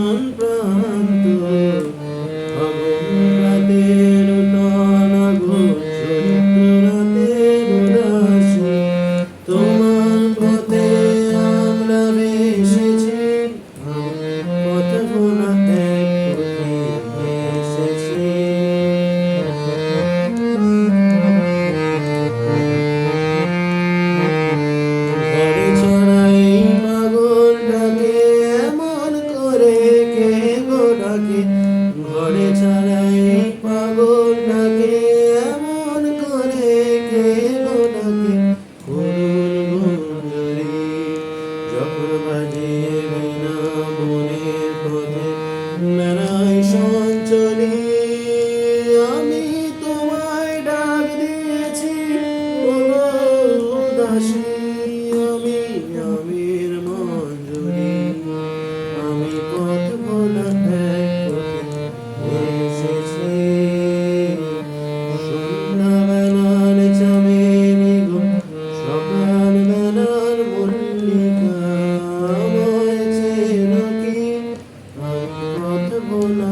কোন প্রান্ত ফাগুন রাতের টানা গো চৈত্র রাতের উদাসী তোমার পথে আমরা ভেসেছি পথ ভোলা এক পথে এসেছি ঘরে ছড়াই পাগলটাকে এমন করে কে গো ডাকে ঘরে ছড়াই পাগলটাকে এমন করে কে গো ডাকে করুণ গুঞ্জরি যখন বাজিয়ে বিনা মনের পথে মেলায় সঞ্চরি আমি তোমায় ডাক দিয়েছি ওগো দাসী আমি আমির মঞ্জুরি আমি পথ ভোলা এক পথে এসেছি সন্ধ্যাবেলার চামেলি গো সকালবেলার মল্লিকা আমায় চেনো কি আমি পথ ভোলা